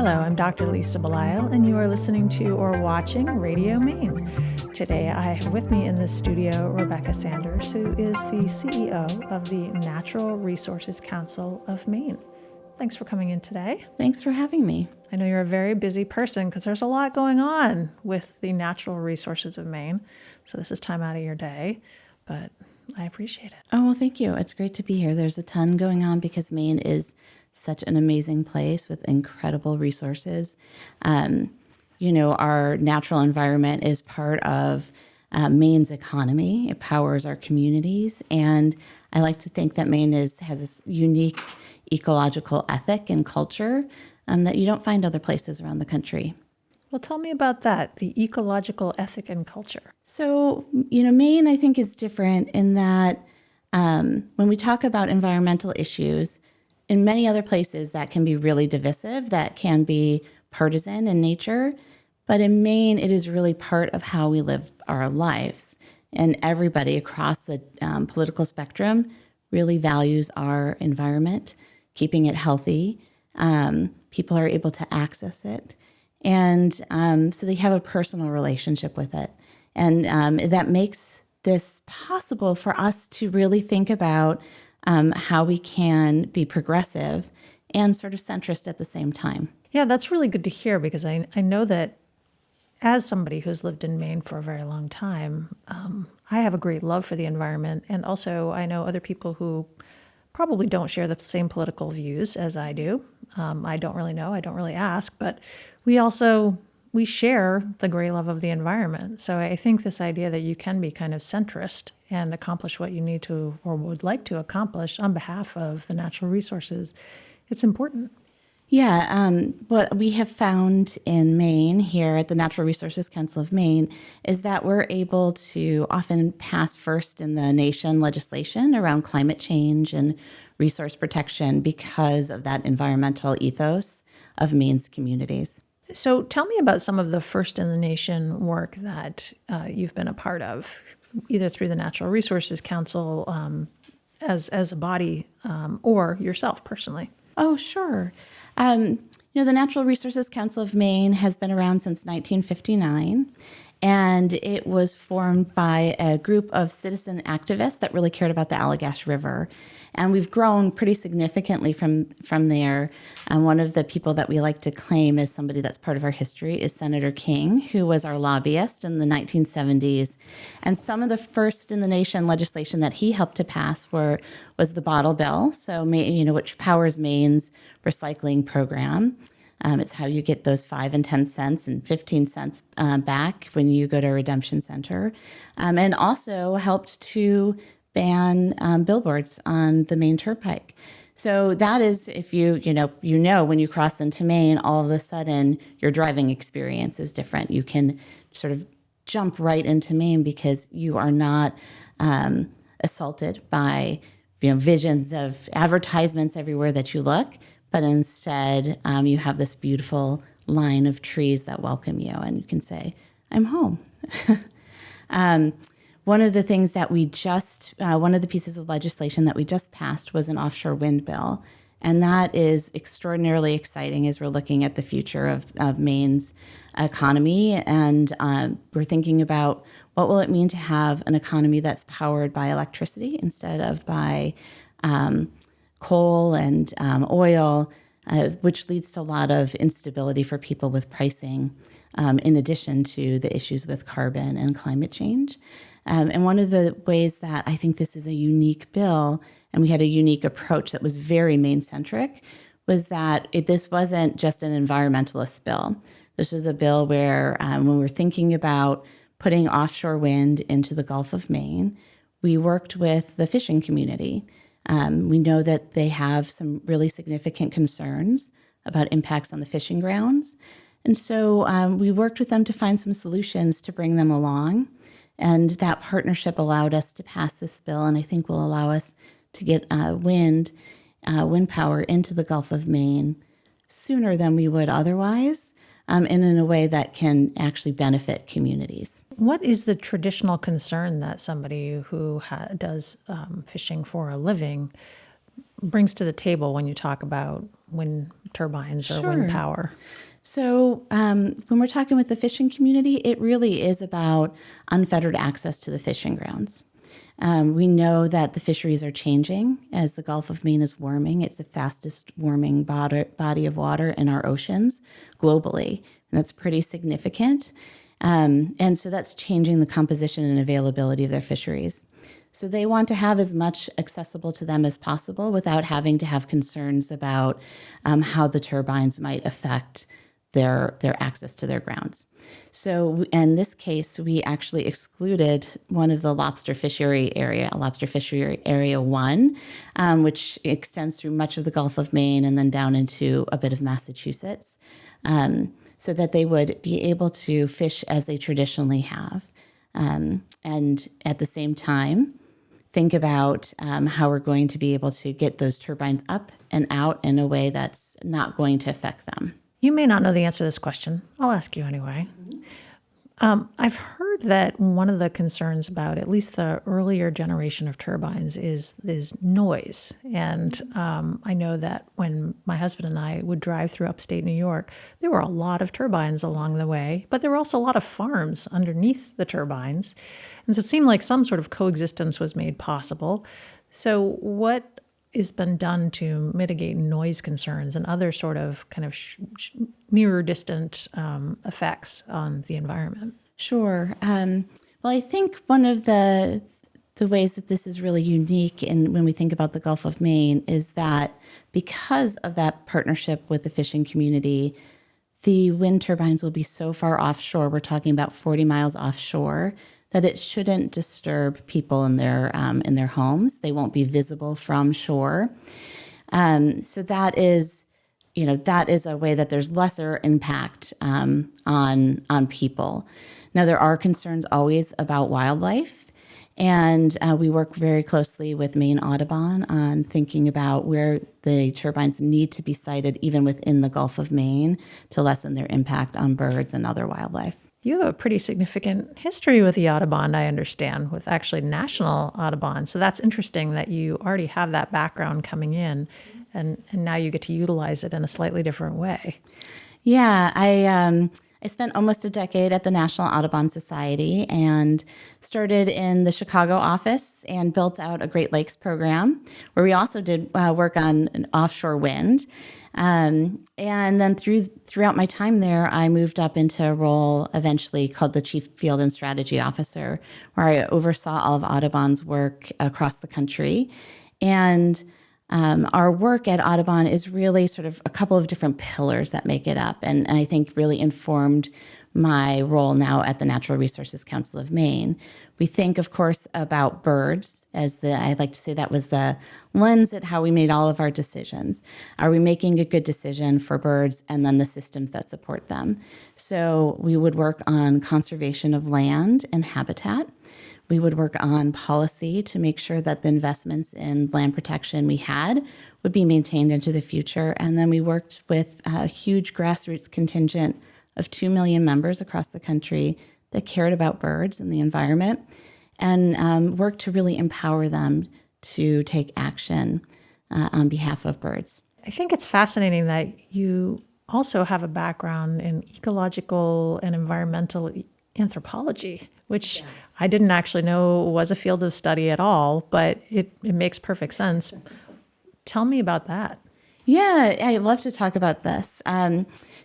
Hello, I'm Dr. Lisa Belisle, and you are listening to or watching Radio Maine. Today, I have with me in the studio Rebeccah Sanders, who is the CEO of the Natural Resources Council of Maine. Thanks for coming in today. Thanks for having me. I know you're a very busy person because there's a lot going on with the natural resources of Maine. So this is time out of your day, but I appreciate it. Oh, well, thank you. It's great to be here. There's a ton going on because Maine is such an amazing place with incredible resources. Our natural environment is part of Maine's economy. It powers our communities. And I like to think that Maine has this unique ecological ethic and culture that you don't find other places around the country. Well, tell me about that, the ecological ethic and culture. So, Maine, I think, is different in that when we talk about environmental issues, in many other places that can be really divisive, that can be partisan in nature. But in Maine, it is really part of how we live our lives. And everybody across the political spectrum really values our environment, keeping it healthy. People are able to access it. And so they have a personal relationship with it. And that makes this possible for us to really think about how we can be progressive and sort of centrist at the same time. Yeah, that's really good to hear because I know that as somebody who's lived in Maine for a very long time, I have a great love for the environment. And also I know other people who probably don't share the same political views as I do. I don't really know. I don't really ask. But we share the great love of the environment. So I think this idea that you can be kind of centrist and accomplish what you need to or would like to accomplish on behalf of the natural resources, it's important. Yeah, what we have found in Maine here at the Natural Resources Council of Maine is that we're able to often pass first in the nation legislation around climate change and resource protection because of that environmental ethos of Maine's communities. So tell me about some of the first in the nation work that you've been a part of, either through the Natural Resources Council as a body or yourself personally. Oh, sure. The Natural Resources Council of Maine has been around since 1959, and it was formed by a group of citizen activists that really cared about the Allagash River. And we've grown pretty significantly from there. One of the people that we like to claim as somebody that's part of our history is Senator King, who was our lobbyist in the 1970s. And some of the first in the nation legislation that he helped to pass was the bottle bill, so which powers Maine's recycling program. It's how you get those 5 and 10 cents and 15 cents back when you go to a redemption center, and also helped to ban billboards on the Maine Turnpike. So that is, if you when you cross into Maine, all of a sudden your driving experience is different. You can sort of jump right into Maine because you are not assaulted by visions of advertisements everywhere that you look, but instead you have this beautiful line of trees that welcome you, and you can say, "I'm home." One of the things that one of the pieces of legislation that we just passed was an offshore wind bill. And that is extraordinarily exciting as we're looking at the future of Maine's economy. And we're thinking about what will it mean to have an economy that's powered by electricity instead of by coal and oil, which leads to a lot of instability for people with pricing, in addition to the issues with carbon and climate change. And one of the ways that I think this is a unique bill, and we had a unique approach that was very Maine-centric, was that this wasn't just an environmentalist bill. This was a bill where when we're thinking about putting offshore wind into the Gulf of Maine, we worked with the fishing community. We know that they have some really significant concerns about impacts on the fishing grounds. And so we worked with them to find some solutions to bring them along. And that partnership allowed us to pass this bill, and I think will allow us to get wind power into the Gulf of Maine sooner than we would otherwise, and in a way that can actually benefit communities. What is the traditional concern that somebody who does fishing for a living brings to the table when you talk about wind turbines or wind Sure. power? So when we're talking with the fishing community, it really is about unfettered access to the fishing grounds. We know that the fisheries are changing as the Gulf of Maine is warming. It's the fastest warming body of water in our oceans globally, and that's pretty significant. And so that's changing the composition and availability of their fisheries. So they want to have as much accessible to them as possible without having to have concerns about how the turbines might affect their access to their grounds. So in this case, we actually excluded one of the lobster fishery area 1, which extends through much of the Gulf of Maine and then down into a bit of Massachusetts, so that they would be able to fish as they traditionally have. And at the same time, think about how we're going to be able to get those turbines up and out in a way that's not going to affect them. You may not know the answer to this question. I'll ask you anyway. I've heard that one of the concerns about at least the earlier generation of turbines is noise. And I know that when my husband and I would drive through upstate New York, there were a lot of turbines along the way, but there were also a lot of farms underneath the turbines. And so it seemed like some sort of coexistence was made possible. So what has been done to mitigate noise concerns and other sort of kind of nearer distant effects on the environment? Sure. Well, I think one of the ways that this is really unique when we think about the Gulf of Maine is that because of that partnership with the fishing community, the wind turbines will be so far offshore, we're talking about 40 miles offshore, that it shouldn't disturb people in their homes. They won't be visible from shore. So that is a way that there's lesser impact on people. Now, there are concerns always about wildlife, and we work very closely with Maine Audubon on thinking about where the turbines need to be sited even within the Gulf of Maine to lessen their impact on birds and other wildlife. You have a pretty significant history with the Audubon, I understand, with actually National Audubon. So that's interesting that you already have that background coming in, and now you get to utilize it in a slightly different way. Yeah, I spent almost a decade at the National Audubon Society and started in the Chicago office and built out a Great Lakes program where we also did work on an offshore wind. And then throughout my time there, I moved up into a role eventually called the Chief Field and Strategy Officer, where I oversaw all of Audubon's work across the country. And our work at Audubon is really sort of a couple of different pillars that make it up, and I think really informed my role now at the Natural Resources Council of Maine. We think, of course, about birds I like to say that was the lens at how we made all of our decisions. Are we making a good decision for birds and then the systems that support them? So we would work on conservation of land and habitat. We would work on policy to make sure that the investments in land protection we had would be maintained into the future. And then we worked with a huge grassroots contingent of 2 million members across the country that cared about birds and the environment, and worked to really empower them to take action on behalf of birds. I think it's fascinating that you also have a background in ecological and environmental anthropology, which I didn't actually know was a field of study at all, but it makes perfect sense. Tell me about that. Yeah, I love to talk about this.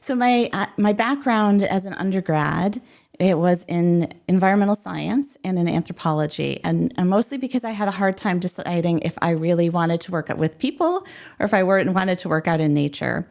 So my background as an undergrad, it was in environmental science and in anthropology, and mostly because I had a hard time deciding if I really wanted to work with people or if I wanted to work out in nature.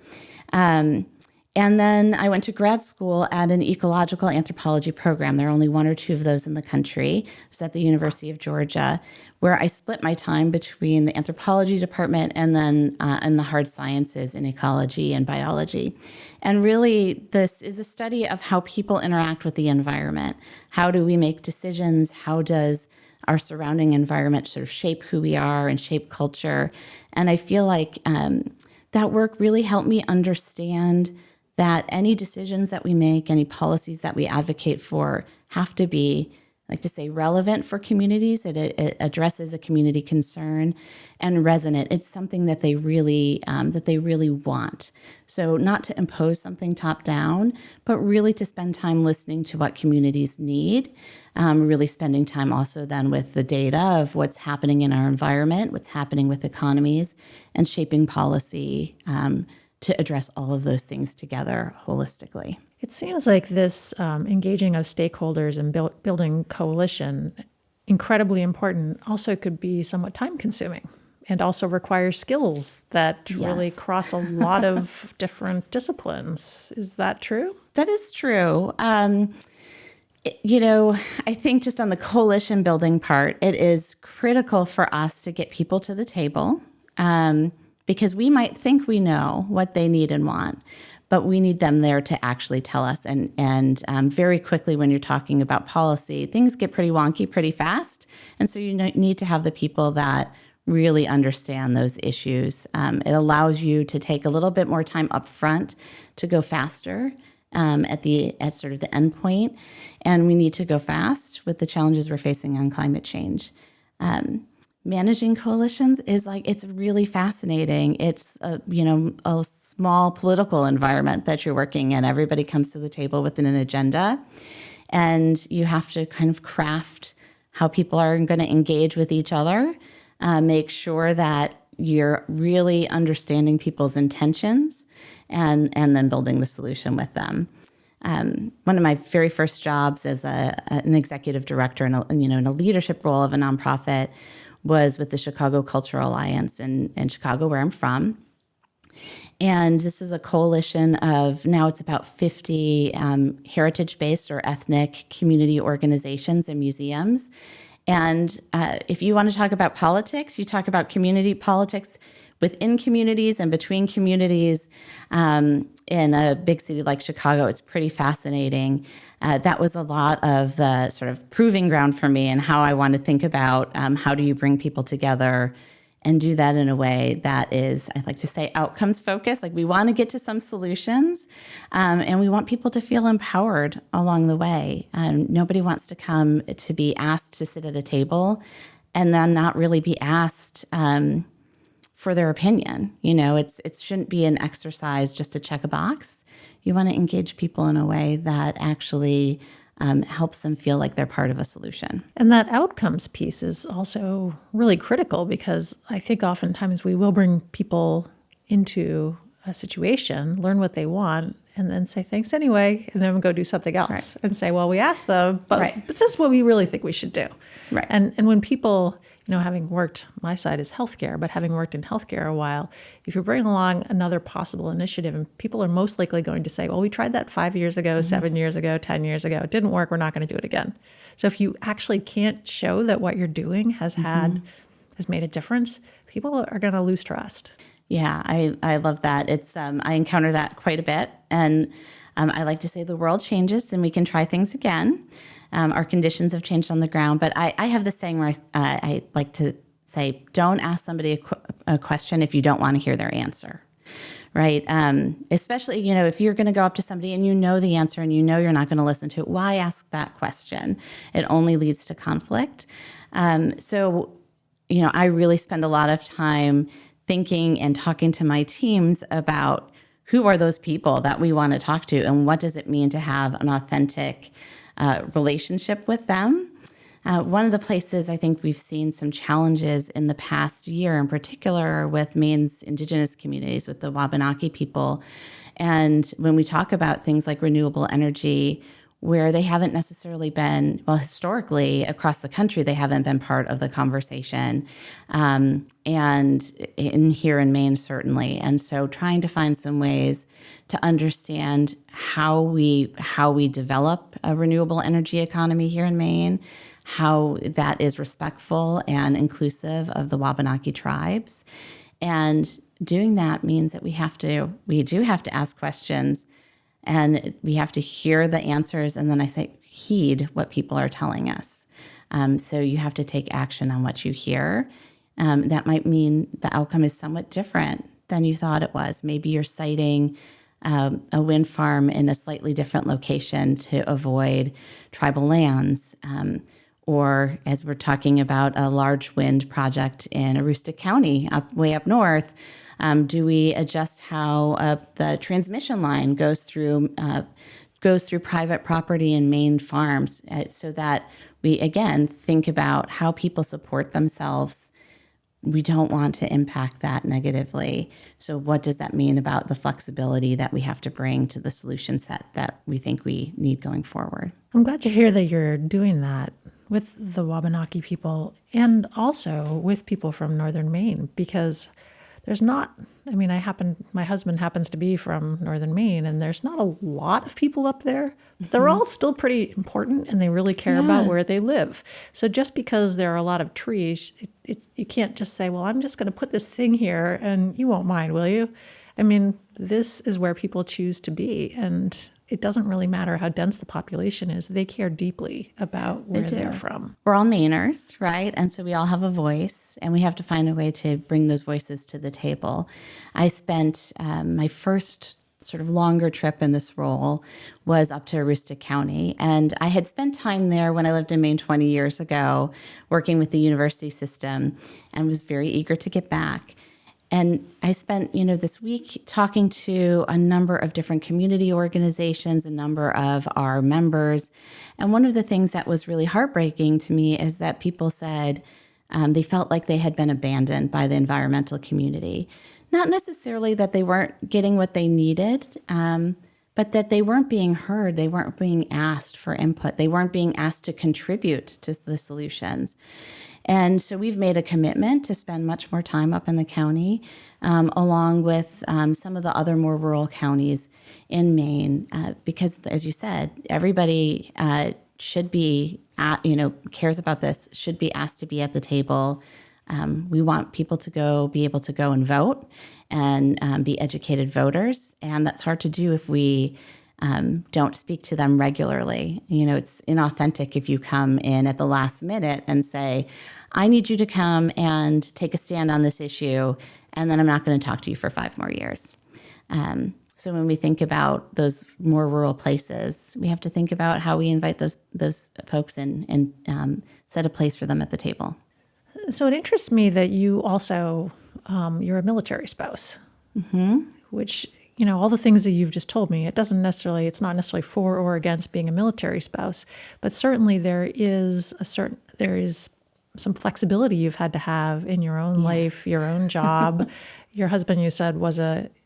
And then I went to grad school at an ecological anthropology program. There are only 1 or 2 of those in the country. It was at the University of Georgia, where I split my time between the anthropology department and then in the hard sciences in ecology and biology. And really, this is a study of how people interact with the environment. How do we make decisions? How does our surrounding environment sort of shape who we are and shape culture? And I feel like that work really helped me understand that any decisions that we make, any policies that we advocate for, have to be like to say relevant for communities. It addresses a community concern, and resonant. It's something that they really want. So not to impose something top down, but really to spend time listening to what communities need. Really spending time also then with the data of what's happening in our environment, what's happening with economies, and shaping policy to address all of those things together holistically. It seems like this engaging of stakeholders and building coalition, incredibly important, also could be somewhat time consuming and also requires skills that really cross a lot of different disciplines. Is that true? That is true. I think just on the coalition building part, it is critical for us to get people to the table because we might think we know what they need and want, but we need them there to actually tell us. And very quickly, when you're talking about policy, things get pretty wonky pretty fast. And so you need to have the people that really understand those issues. It allows you to take a little bit more time up front to go faster at sort of the end point. And we need to go fast with the challenges we're facing on climate change. Managing coalitions is it's really fascinating. It's a small political environment that you're working in. Everybody comes to the table with an agenda, and you have to kind of craft how people are going to engage with each other, make sure that you're really understanding people's intentions, and then building the solution with them. One of my very first jobs as an executive director in a leadership role of a nonprofit was with the Chicago Cultural Alliance in Chicago, where I'm from. And this is a coalition of, now it's about 50 heritage-based or ethnic community organizations and museums. And if you want to talk about politics, you talk about community politics within communities and between communities. In a big city like Chicago, it's pretty fascinating. That was a lot of the sort of proving ground for me and how I want to think about how do you bring people together and do that in a way that is, I like to say, outcomes focused. Like we want to get to some solutions, and we want people to feel empowered along the way. Nobody wants to come to be asked to sit at a table and then not really be asked for their opinion. It shouldn't be an exercise just to check a box. You want to engage people in a way that actually helps them feel like they're part of a solution. And that outcomes piece is also really critical because I think oftentimes we will bring people into a situation, learn what they want, and then say thanks anyway, and then go do something else and say, well, we asked them, but this is what we really think we should do. Right. And when people, having worked, my side is healthcare, but having worked in healthcare a while, if you bring along another possible initiative, and people are most likely going to say, well, we tried that 5 years ago, 7 years ago, 10 years ago, it didn't work, we're not going to do it again. So if you actually can't show that what you're doing has made a difference, people are going to lose trust. Yeah, I love that. It's I encounter that quite a bit, and I like to say the world changes and we can try things again. Our conditions have changed on the ground, but I have this saying where I like to say, don't ask somebody a question if you don't want to hear their answer, right? Especially, if you're going to go up to somebody and you know the answer and you're not going to listen to it, why ask that question? It only leads to conflict. So, I really spend a lot of time thinking and talking to my teams about who are those people that we want to talk to and what does it mean to have an authentic relationship with them. One of the places I think we've seen some challenges in the past year, in particular with Maine's Indigenous communities, with the Wabanaki people. And when we talk about things like renewable energy, where they haven't necessarily been, well, historically across the country, they haven't been part of the conversation, and here in Maine, certainly. And so trying to find some ways to understand how we develop a renewable energy economy here in Maine, how that is respectful and inclusive of the Wabanaki tribes. And doing that means that we do have to ask questions, and we have to hear the answers, and then I say, heed what people are telling us. So you have to take action on what you hear. That might mean the outcome is somewhat different than you thought it was. Maybe you're citing a wind farm in a slightly different location to avoid tribal lands. Or as we're talking about a large wind project in Aroostook County, way up north, do we adjust how the transmission line goes through private property and Maine farms so that we, again, think about how people support themselves? We don't want to impact that negatively. So what does that mean about the flexibility that we have to bring to the solution set that we think we need going forward? I'm glad to hear that you're doing that with the Wabanaki people and also with people from northern Maine, because there's not, my husband happens to be from northern Maine, and there's not a lot of people up there. They're all still pretty important, and they really care about where they live. So just because there are a lot of trees, you can't just say, well, I'm just going to put this thing here and you won't mind, will you? This is where people choose to be, and it doesn't really matter how dense the population is. They care deeply about where they're from. We're all Mainers, right? And so we all have a voice, and we have to find a way to bring those voices to the table. I spent my first sort of longer trip in this role was up to Aroostook County. And I had spent time there when I lived in Maine 20 years ago, working with the university system, and was very eager to get back. And I spent, this week talking to a number of different community organizations, a number of our members. And one of the things that was really heartbreaking to me is that people said they felt like they had been abandoned by the environmental community. Not necessarily that they weren't getting what they needed, but that they weren't being heard. They weren't being asked for input. They weren't being asked to contribute to the solutions. And so we've made a commitment to spend much more time up in the county, along with some of the other more rural counties in Maine, because, as you said, everybody should be, cares about this, should be asked to be at the table. We want people to be able to go and vote and be educated voters, and that's hard to do if we don't speak to them regularly. It's inauthentic if you come in at the last minute and say, I need you to come and take a stand on this issue, and then I'm not going to talk to you for 5 more years. So when we think about those more rural places, we have to think about how we invite those folks in and set a place for them at the table. So it interests me that you also, you're a military spouse, which, all the things that you've just told me, it's not necessarily for or against being a military spouse, but certainly there is some flexibility you've had to have in your own life, your own job. Your husband, you said,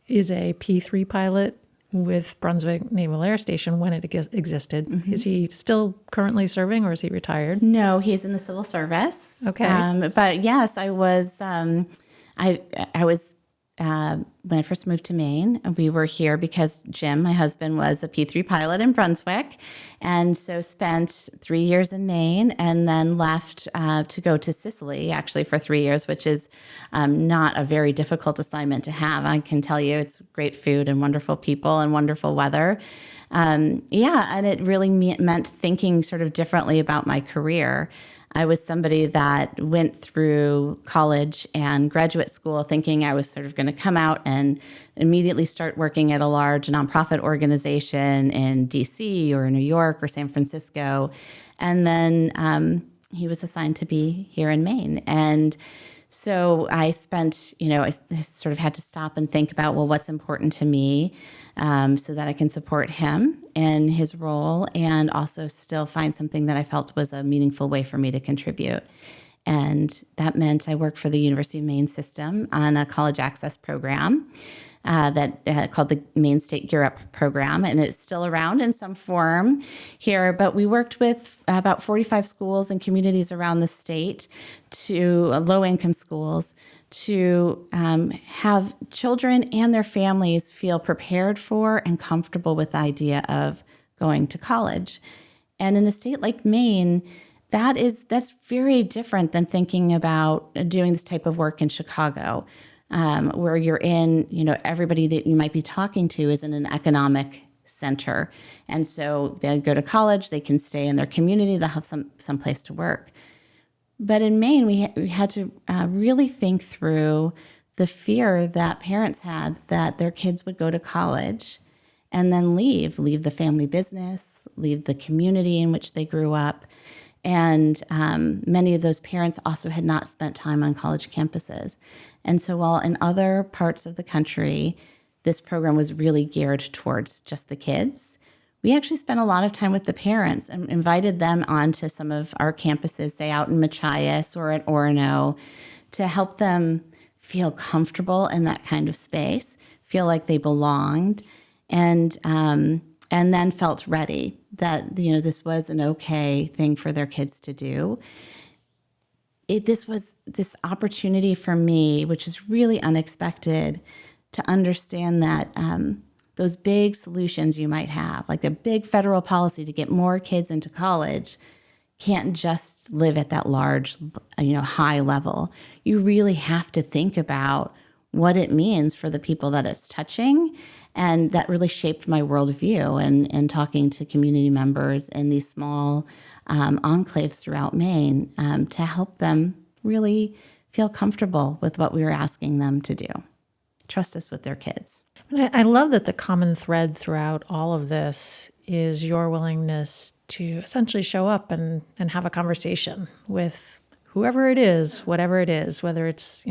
is a P3 pilot with Brunswick Naval Air Station when it existed. Mm-hmm. Is he still currently serving, or is he retired? No, he's in the civil service. Okay. But yes, I was. I was. When I first moved to Maine, we were here because Jim, my husband, was a P3 pilot in Brunswick, and so spent 3 years in Maine, and then left to go to Sicily, actually, for 3 years, which is not a very difficult assignment to have. I can tell you, it's great food and wonderful people and wonderful weather. And it really meant thinking sort of differently about my career. I was somebody that went through college and graduate school thinking I was sort of going to come out and immediately start working at a large nonprofit organization in DC or New York or San Francisco. And then he was assigned to be here in Maine. And so I spent, I sort of had to stop and think about, well, what's important to me so that I can support him in his role and also still find something that I felt was a meaningful way for me to contribute. And that meant I worked for the University of Maine system on a college access program that called the Maine State Gear Up program, and it's still around in some form here. But we worked with about 45 schools and communities around the state, to low-income schools, to have children and their families feel prepared for and comfortable with the idea of going to college. And in a state like Maine, that's very different than thinking about doing this type of work in Chicago, where you're in, everybody that you might be talking to is in an economic center. And so they go to college, they can stay in their community, they'll have some place to work. But in Maine, we had to really think through the fear that parents had that their kids would go to college and then leave the family business, leave the community in which they grew up. And many of those parents also had not spent time on college campuses. And so while in other parts of the country, this program was really geared towards just the kids, we actually spent a lot of time with the parents and invited them onto some of our campuses, say out in Machias or at Orono, to help them feel comfortable in that kind of space, feel like they belonged, and then felt ready that this was an okay thing for their kids to do. This was this opportunity for me, which is really unexpected, to understand that those big solutions you might have, like the big federal policy to get more kids into college, can't just live at that large, high level. You really have to think about what it means for the people that it's touching. And that really shaped my worldview and talking to community members in these small enclaves throughout Maine to help them really feel comfortable with what we were asking them to do. Trust us with their kids. And I love that the common thread throughout all of this is your willingness to essentially show up and have a conversation with whoever it is, whatever it is, whether it's,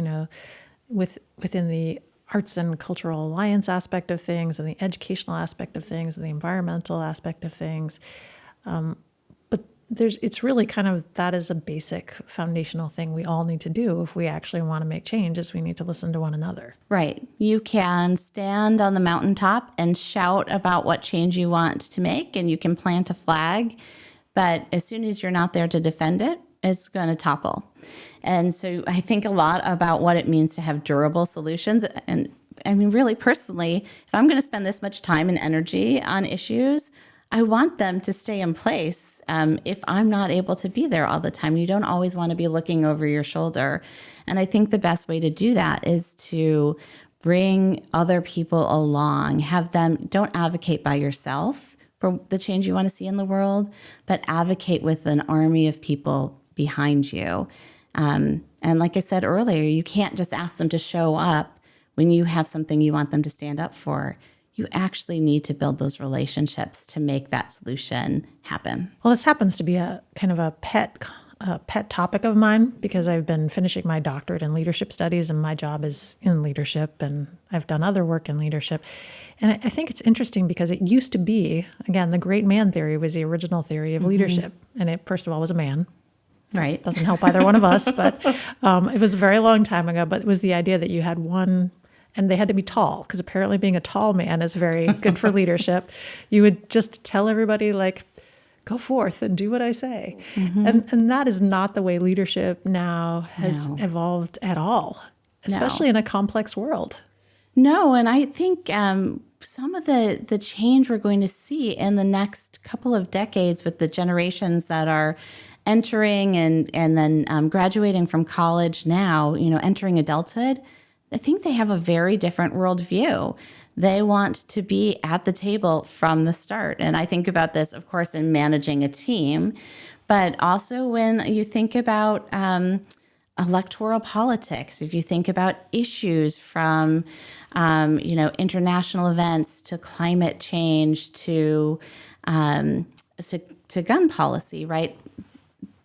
within the arts and cultural alliance aspect of things and the educational aspect of things and the environmental aspect of things. But it's really kind of, that is a basic foundational thing we all need to do if we actually want to make change, is we need to listen to one another. Right. You can stand on the mountaintop and shout about what change you want to make, and you can plant a flag, but as soon as you're not there to defend it, it's going to topple. And so I think a lot about what it means to have durable solutions. And I mean, really personally, if I'm going to spend this much time and energy on issues, I want them to stay in place. If I'm not able to be there all the time, you don't always want to be looking over your shoulder. And I think the best way to do that is to bring other people along, have them, don't advocate by yourself for the change you want to see in the world, but advocate with an army of people behind you. And like I said earlier, you can't just ask them to show up when you have something you want them to stand up for. You actually need to build those relationships to make that solution happen. Well, this happens to be a kind of a pet topic of mine because I've been finishing my doctorate in leadership studies, and my job is in leadership, and I've done other work in leadership. And I think it's interesting because it used to be, again, the great man theory was the original theory of leadership. And it, first of all, was a man. Right. Doesn't help either one of us, but it was a very long time ago. But it was the idea that you had one, and they had to be tall, because apparently being a tall man is very good for leadership. You would just tell everybody, like, go forth and do what I say. And that is not the way leadership now has evolved at all, especially in a complex world. No, and I think some of the change we're going to see in the next couple of decades with the generations that are entering and then graduating from college now, entering adulthood, I think they have a very different worldview. They want to be at the table from the start. And I think about this, of course, in managing a team, but also when you think about electoral politics, if you think about issues from, international events to climate change to gun policy, right?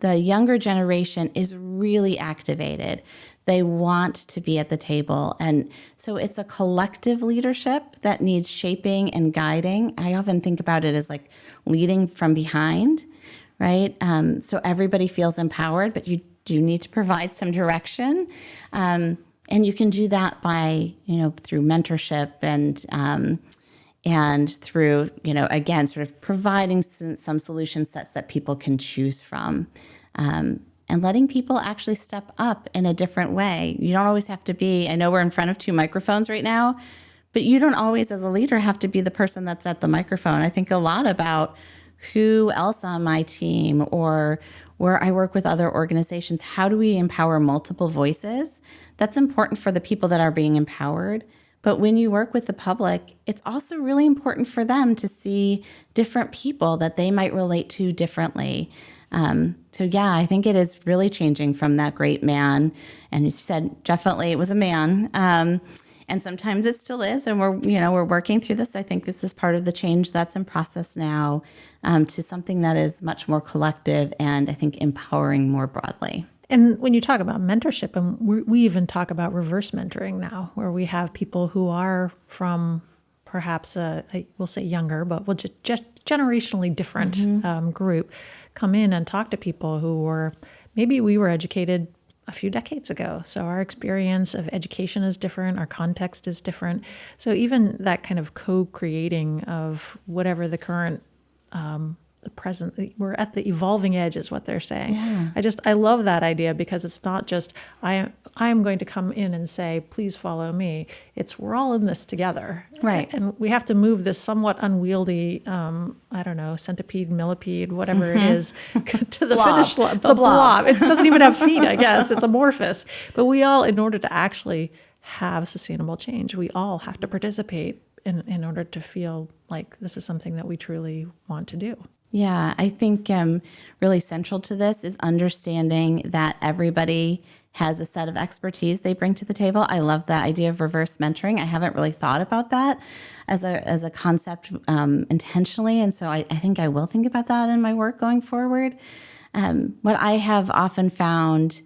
The younger generation is really activated. They want to be at the table. And so it's a collective leadership that needs shaping and guiding. I often think about it as like leading from behind, right? So everybody feels empowered, but you do need to provide some direction. And you can do that by, through mentorship and through, again, sort of providing some solution sets that people can choose from. And letting people actually step up in a different way. You don't always have to be, I know we're in front of two microphones right now, but you don't always, as a leader, have to be the person that's at the microphone. I think a lot about who else on my team or where I work with other organizations. How do we empower multiple voices? That's important for the people that are being empowered. But when you work with the public, it's also really important for them to see different people that they might relate to differently. I think it is really changing from that great man. And you said definitely it was a man. And sometimes it still is, and we're working through this. I think this is part of the change that's in process now, to something that is much more collective and I think empowering more broadly. And when you talk about mentorship, and we even talk about reverse mentoring now, where we have people who are from perhaps we'll say younger, but we'll just generationally different group come in and talk to people who were, maybe we were educated a few decades ago. So our experience of education is different, our context is different. So even that kind of co-creating of whatever the current, the present, we're at the evolving edge is what they're saying. Yeah. I love that idea, because it's not just I am going to come in and say, please follow me. It's we're all in this together. Right. And we have to move this somewhat unwieldy, centipede, millipede, whatever it is, to the Blob. finish line. The blob. It doesn't even have feet, I guess. It's amorphous. But we all, in order to actually have sustainable change, we all have to participate in order to feel like this is something that we truly want to do. Yeah, I think really central to this is understanding that everybody has a set of expertise they bring to the table. I love that idea of reverse mentoring. I haven't really thought about that as a concept intentionally, and so I think I will think about that in my work going forward. What I have often found,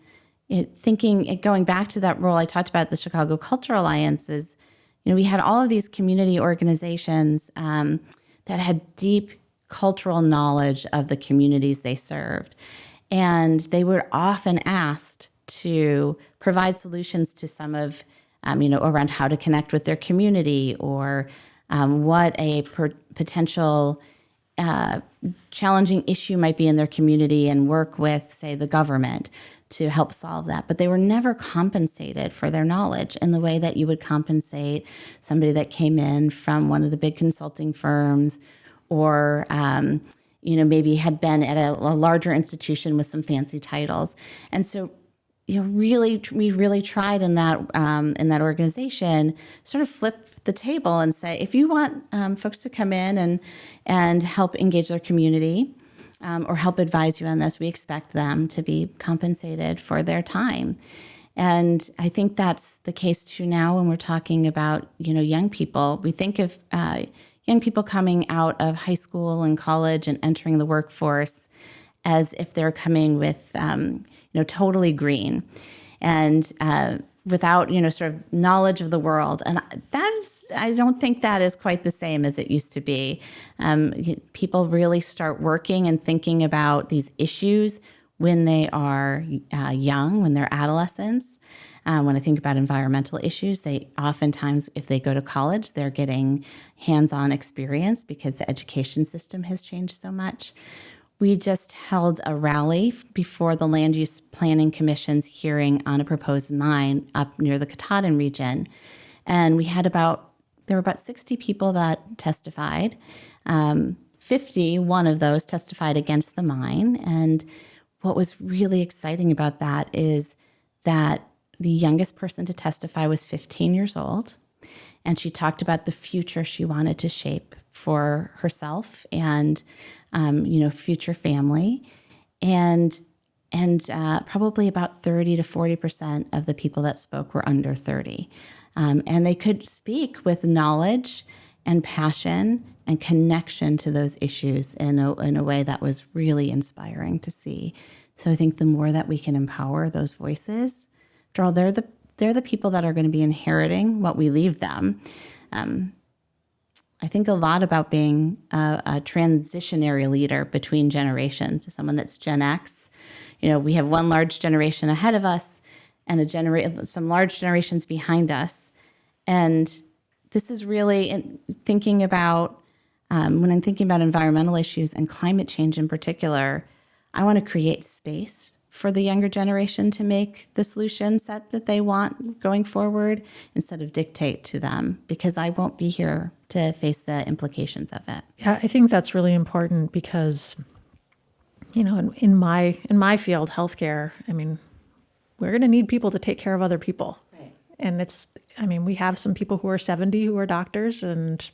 going back to that role I talked about at the Chicago Cultural Alliance, is we had all of these community organizations that had deep cultural knowledge of the communities they served. And they were often asked to provide solutions to some of, around how to connect with their community, or what a potential challenging issue might be in their community, and work with, say, the government to help solve that. But they were never compensated for their knowledge in the way that you would compensate somebody that came in from one of the big consulting firms, or maybe had been at a larger institution with some fancy titles. And so, we really tried in that organization, sort of flip the table and say, if you want folks to come in and help engage their community, or help advise you on this, we expect them to be compensated for their time. And I think that's the case too now when we're talking about young people. We think of young people coming out of high school and college and entering the workforce as if they're coming with, totally green and without, sort of knowledge of the world. And I don't think that is quite the same as it used to be. People really start working and thinking about these issues when they are young, when they're adolescents. When I think about environmental issues, they oftentimes, if they go to college, they're getting hands-on experience because the education system has changed so much. We just held a rally before the Land Use Planning Commission's hearing on a proposed mine up near the Katahdin region. And there were about 60 people that testified. 51 of those testified against the mine. And what was really exciting about that is that the youngest person to testify was 15 years old, and she talked about the future she wanted to shape for herself and, future family. And probably about 30 to 40% of the people that spoke were under 30. And they could speak with knowledge and passion and connection to those issues in a way that was really inspiring to see. So I think the more that we can empower those voices, after all, they're the people that are going to be inheriting what we leave them. I think a lot about being a transitionary leader between generations, someone that's Gen X. We have one large generation ahead of us and some large generations behind us. And this is really thinking about, when I'm thinking about environmental issues and climate change in particular, I want to create space for the younger generation to make the solution set that they want going forward instead of dictate to them, because I won't be here to face the implications of it. Yeah, I think that's really important because, in my field, healthcare, we're going to need people to take care of other people. Right. And we have some people who are 70 who are doctors, and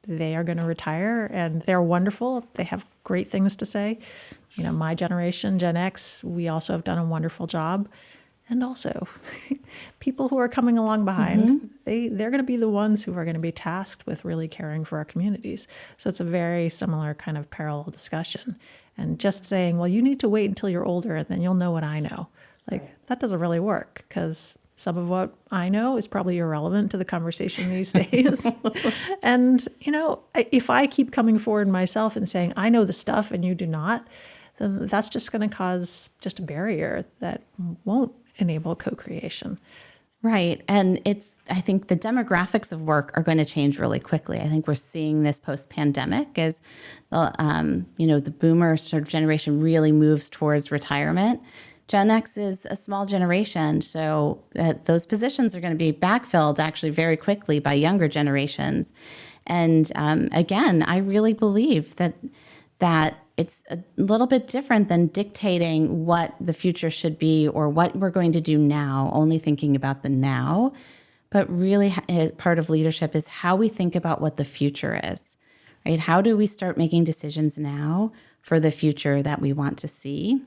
they are going to retire, and they're wonderful. They have great things to say. My generation, Gen X, we also have done a wonderful job. And also, people who are coming along behind, they're going to be the ones who are going to be tasked with really caring for our communities. So it's a very similar kind of parallel discussion. And just saying, well, you need to wait until you're older and then you'll know what I know. Like, that doesn't really work, because some of what I know is probably irrelevant to the conversation these days. And, if I keep coming forward myself and saying, I know the stuff and you do not, then that's just going to cause just a barrier that won't enable co-creation. Right. And I think the demographics of work are going to change really quickly. I think we're seeing this post-pandemic as the boomer sort of generation really moves towards retirement. Gen X is a small generation, so those positions are going to be backfilled actually very quickly by younger generations. And again, I really believe that it's a little bit different than dictating what the future should be or what we're going to do now, only thinking about the now. But really, part of leadership is how we think about what the future is, right? How do we start making decisions now for the future that we want to see,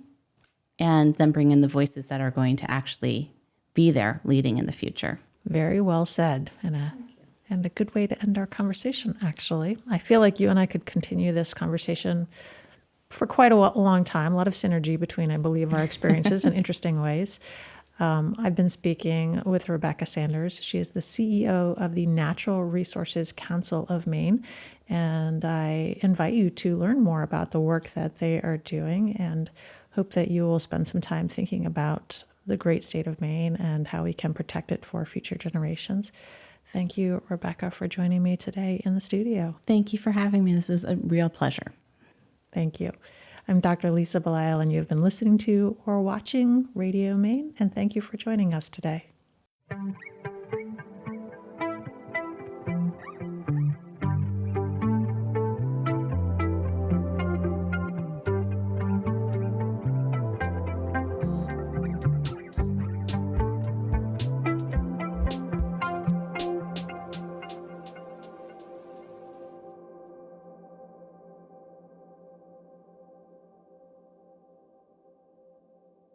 and then bring in the voices that are going to actually be there leading in the future? Very well said, and a good way to end our conversation, actually. I feel like you and I could continue this conversation for quite a long time. A lot of synergy between, I believe, our experiences in interesting ways. I've been speaking with Rebeccah Sanders. She is the CEO of the Natural Resources Council of Maine, and I invite you to learn more about the work that they are doing, and hope that you will spend some time thinking about the great state of Maine and how we can protect it for future generations. Thank you, Rebeccah, for joining me today in the studio. Thank you for having me. This was a real pleasure. Thank you. I'm Dr. Lisa Belisle, and you've been listening to or watching Radio Maine, and thank you for joining us today.